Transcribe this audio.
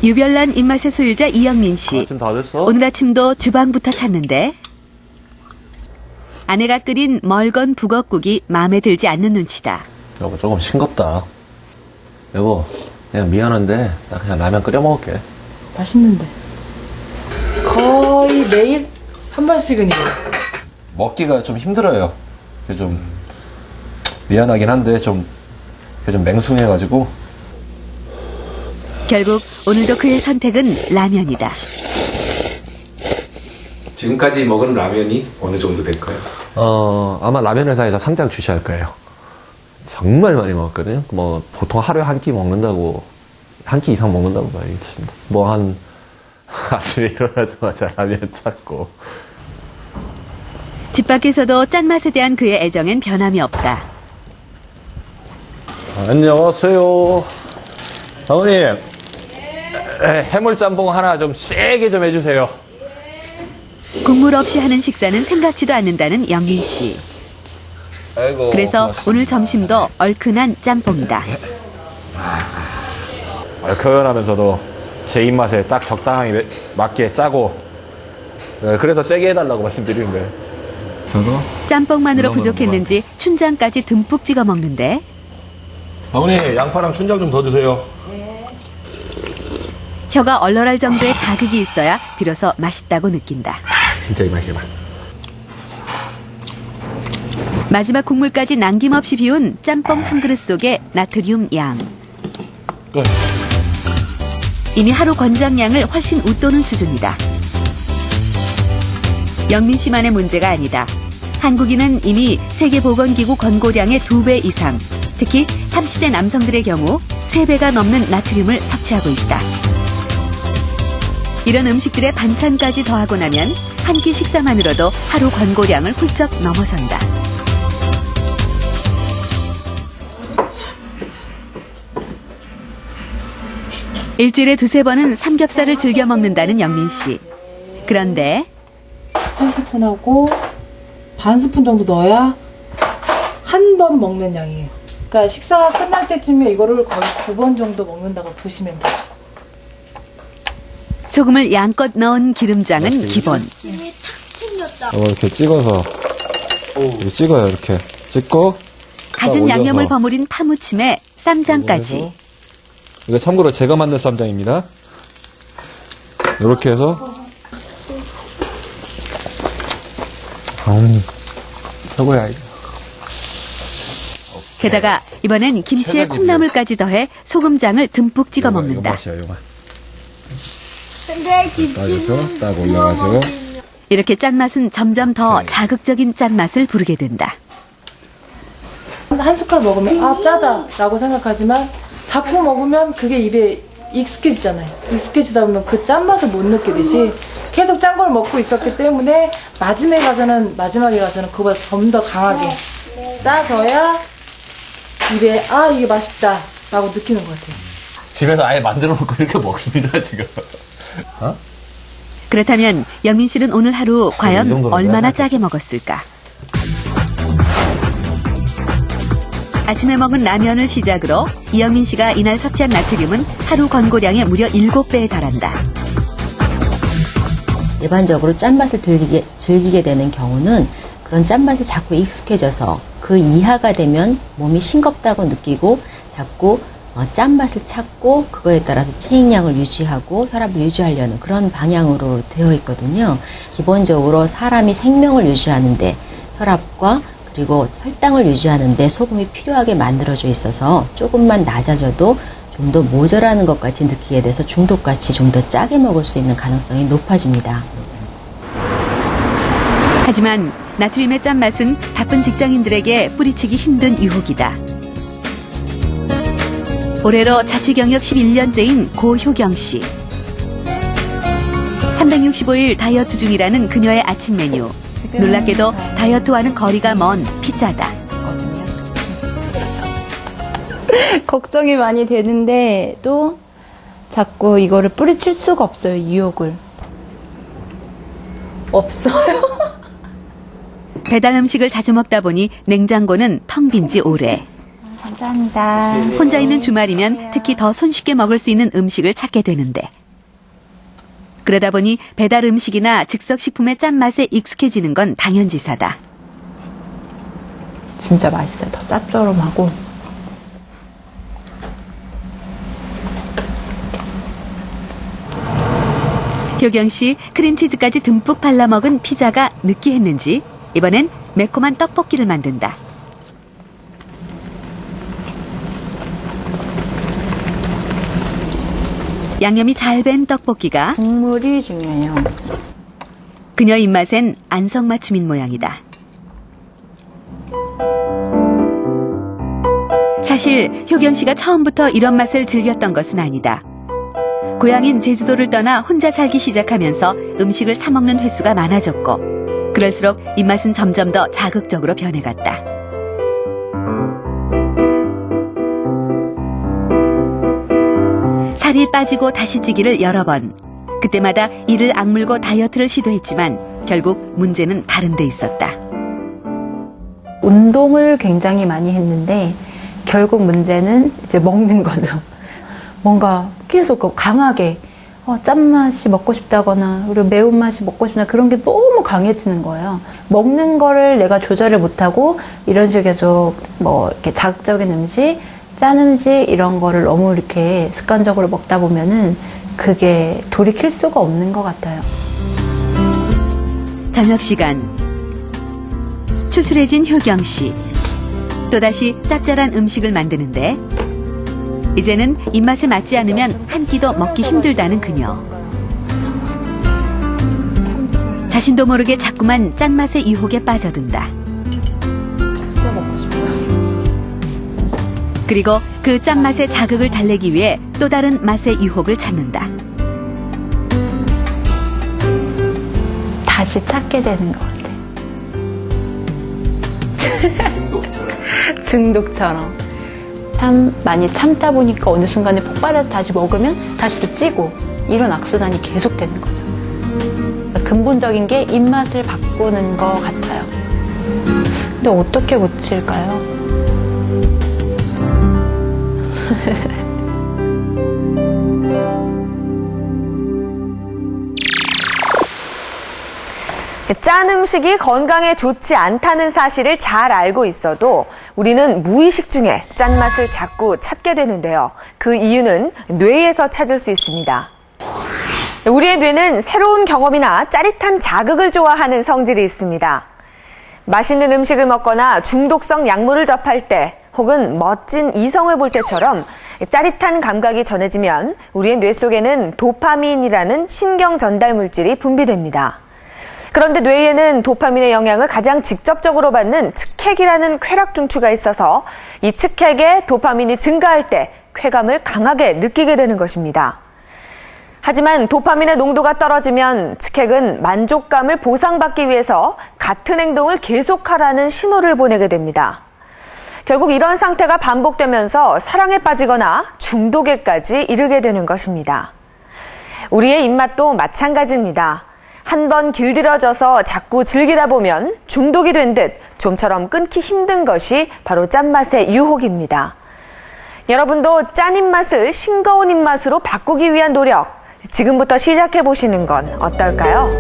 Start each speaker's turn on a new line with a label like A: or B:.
A: 유별난 입맛의 소유자 이영민 씨.
B: 지금 다 됐어?
A: 오늘 아침도 주방부터 찾는데 아내가 끓인 멀건 북엇국이 마음에 들지 않는 눈치다.
B: 여보, 조금 싱겁다. 여보, 그냥 미안한데 나 그냥 라면 끓여 먹을게.
C: 맛있는데. 거의 매일 한 번씩은 이래요.
B: 먹기가 좀 힘들어요. 그게 좀 미안하긴 한데 좀 맹숭해가지고.
A: 결국 오늘도 그의 선택은 라면이다.
D: 지금까지 먹은 라면이 어느 정도 될까요?
B: 아마 라면 회사에서 상장 출시할 거예요. 정말 많이 먹었거든요. 뭐 보통 하루에 한 끼 먹는다고, 한 끼 이상 먹는다고 많이 드십니다. 뭐 한 아침에 일어나자마자 라면 찾고.
A: 집 밖에서도 짠맛에 대한 그의 애정엔 변함이 없다.
B: 안녕하세요. 어머님, 해물짬뽕 하나 좀 세게 좀 해주세요.
A: 국물 없이 하는 식사는 생각지도 않는다는 영민 씨.
B: 아이고,
A: 그래서
B: 고맙습니다.
A: 오늘 점심도 얼큰한 짬뽕이다.
B: 얼큰하면서도 제 입맛에 딱 적당하게 맞게 짜고, 그래서 세게 해달라고 말씀드리는 거예요. 저도?
A: 짬뽕만으로 부족했는지 춘장까지 듬뿍 찍어 먹는데
B: 어머니, 양파랑 춘장 좀 더 주세요.
A: 혀가 얼얼할 정도의 자극이 있어야 비로소 맛있다고 느낀다.
B: 진짜 이 맛이야.
A: 마지막 국물까지 남김없이 비운 짬뽕 한 그릇 속의 나트륨 양.
B: 끝.
A: 이미 하루 권장량을 훨씬 웃도는 수준이다. 영민 씨만의 문제가 아니다. 한국인은 이미 세계보건기구 권고량의 2배 이상, 특히 30대 남성들의 경우 3배가 넘는 나트륨을 섭취하고 있다. 이런 음식들의 반찬까지 더하고 나면 한 끼 식사만으로도 하루 권고량을 훌쩍 넘어선다. 일주일에 2-3번은 삼겹살을 즐겨 먹는다는 영민 씨. 그런데
C: 한 스푼하고 반 스푼 정도 넣어야 한 번 먹는 양이에요. 그러니까 식사가 끝날 때쯤에 이거를 거의 9번 정도 먹는다고 보시면 돼요.
A: 소금을 양껏 넣은 기름장은 기본.
B: 이렇게 찍어서, 이렇게 찍어요, 이렇게. 찍고.
A: 갖은
B: 올려서.
A: 양념을 버무린 파무침에 쌈장까지.
B: 이거 참고로 제가 만든 쌈장입니다. 이렇게 해서. 최고야, 이거.
A: 게다가 이번엔 김치에
B: 최고입니다.
A: 콩나물까지 더해 소금장을 듬뿍 찍어
B: 요
A: 먹는다.
B: 맛이야, 요 맛.
E: 근데
B: 따져서 딱 올려가지고.
A: 이렇게 짠맛은 점점 더 자극적인 짠맛을 부르게 된다.
C: 한 숟갈 먹으면 아 짜다 라고 생각하지만 자꾸 먹으면 그게 입에 익숙해지잖아요. 익숙해지다 보면 그 짠맛을 못 느끼듯이 계속 짠 걸 먹고 있었기 때문에 마지막에 가서는 그보다 좀 더 강하게 짜져야 입에 아 이게 맛있다 라고 느끼는 것 같아요.
B: 집에서 아예 만들어 놓고 이렇게 먹습니다, 지금.
A: 그렇다면 영민 씨는 오늘 하루
B: 이
A: 과연
B: 정도는
A: 얼마나
B: 해야지.
A: 짜게 먹었을까? 아침에 먹은 라면을 시작으로 이영민 씨가 이날 섭취한 나트륨은 하루 권고량의 무려 7배에 달한다.
F: 일반적으로 짠맛을 즐기게 되는 경우는 그런 짠맛에 자꾸 익숙해져서 그 이하가 되면 몸이 싱겁다고 느끼고 자꾸 짠맛을 찾고 그거에 따라서 체액량을 유지하고 혈압을 유지하려는 그런 방향으로 되어 있거든요. 기본적으로 사람이 생명을 유지하는데 혈압과 그리고 혈당을 유지하는데 소금이 필요하게 만들어져 있어서 조금만 낮아져도 좀 더 모자라는 것 같이 느끼게 돼서 중독같이 좀 더 짜게 먹을 수 있는 가능성이 높아집니다.
A: 하지만 나트륨의 짠맛은 바쁜 직장인들에게 뿌리치기 힘든 유혹이다. 올해로 자취 경력 11년째인 고효경 씨. 365일 다이어트 중이라는 그녀의 아침 메뉴. 놀랍게도 다이어트와는 거리가 먼 피자다.
E: 걱정이 많이 되는데 또 자꾸 이거를 뿌리칠 수가 없어요, 유혹을.
C: 없어요.
A: 배달 음식을 자주 먹다 보니 냉장고는 텅 빈 지 오래.
E: 감사합니다.
A: 혼자 있는 주말이면 특히 더 손쉽게 먹을 수 있는 음식을 찾게 되는데 그러다 보니 배달 음식이나 즉석식품의 짠맛에 익숙해지는 건 당연지사다.
E: 진짜 맛있어요. 더 짭조름하고.
A: 효경 씨 크림치즈까지 듬뿍 발라 먹은 피자가 느끼했는지 이번엔 매콤한 떡볶이를 만든다. 양념이 잘 밴 떡볶이가
E: 국물이 중요해요.
A: 그녀 입맛엔 안성맞춤인 모양이다. 사실 효경 씨가 처음부터 이런 맛을 즐겼던 것은 아니다. 고향인 제주도를 떠나 혼자 살기 시작하면서 음식을 사 먹는 횟수가 많아졌고 그럴수록 입맛은 점점 더 자극적으로 변해갔다. 살이 빠지고 다시 찌기를 여러 번. 그때마다 이를 악물고 다이어트를 시도했지만 결국 문제는 다른 데 있었다.
E: 운동을 굉장히 많이 했는데 결국 문제는 이제 먹는 거죠. 뭔가 계속 강하게 짠맛이 먹고 싶다거나 그리고 매운맛이 먹고 싶다 그런 게 너무 강해지는 거예요. 먹는 거를 내가 조절을 못하고 이런 식으로 계속 뭐 이렇게 자극적인 음식, 짠 음식 이런 거를 너무 이렇게 습관적으로 먹다 보면은 그게 돌이킬 수가 없는 것 같아요.
A: 저녁 시간. 출출해진 효경 씨. 또다시 짭짤한 음식을 만드는데 이제는 입맛에 맞지 않으면 한 끼도 먹기 힘들다는 그녀. 자신도 모르게 자꾸만 짠맛의 유혹에 빠져든다.
E: 진짜 먹고 싶어요.
A: 그리고 그 짠맛의 자극을 달래기 위해 또 다른 맛의 유혹을 찾는다.
E: 다시 찾게 되는 것 같아. 중독처럼. 참 많이 참다 보니까 어느 순간에 폭발해서 다시 먹으면 다시 또 찌고 이런 악순환이 계속되는 거죠. 근본적인 게 입맛을 바꾸는 것 같아요. 근데 어떻게 고칠까요?
G: 짠 음식이 건강에 좋지 않다는 사실을 잘 알고 있어도 우리는 무의식 중에 짠맛을 자꾸 찾게 되는데요. 그 이유는 뇌에서 찾을 수 있습니다. 우리의 뇌는 새로운 경험이나 짜릿한 자극을 좋아하는 성질이 있습니다. 맛있는 음식을 먹거나 중독성 약물을 접할 때 혹은 멋진 이성을 볼 때처럼 짜릿한 감각이 전해지면 우리의 뇌 속에는 도파민이라는 신경 전달 물질이 분비됩니다. 그런데 뇌에는 도파민의 영향을 가장 직접적으로 받는 측핵이라는 쾌락 중추가 있어서 이 측핵에 도파민이 증가할 때 쾌감을 강하게 느끼게 되는 것입니다. 하지만 도파민의 농도가 떨어지면 측핵은 만족감을 보상받기 위해서 같은 행동을 계속하라는 신호를 보내게 됩니다. 결국 이런 상태가 반복되면서 사랑에 빠지거나 중독에까지 이르게 되는 것입니다. 우리의 입맛도 마찬가지입니다. 한 번 길들여져서 자꾸 즐기다 보면 중독이 된 듯 좀처럼 끊기 힘든 것이 바로 짠맛의 유혹입니다. 여러분도 짠 입맛을 싱거운 입맛으로 바꾸기 위한 노력, 지금부터 시작해 보시는 건 어떨까요?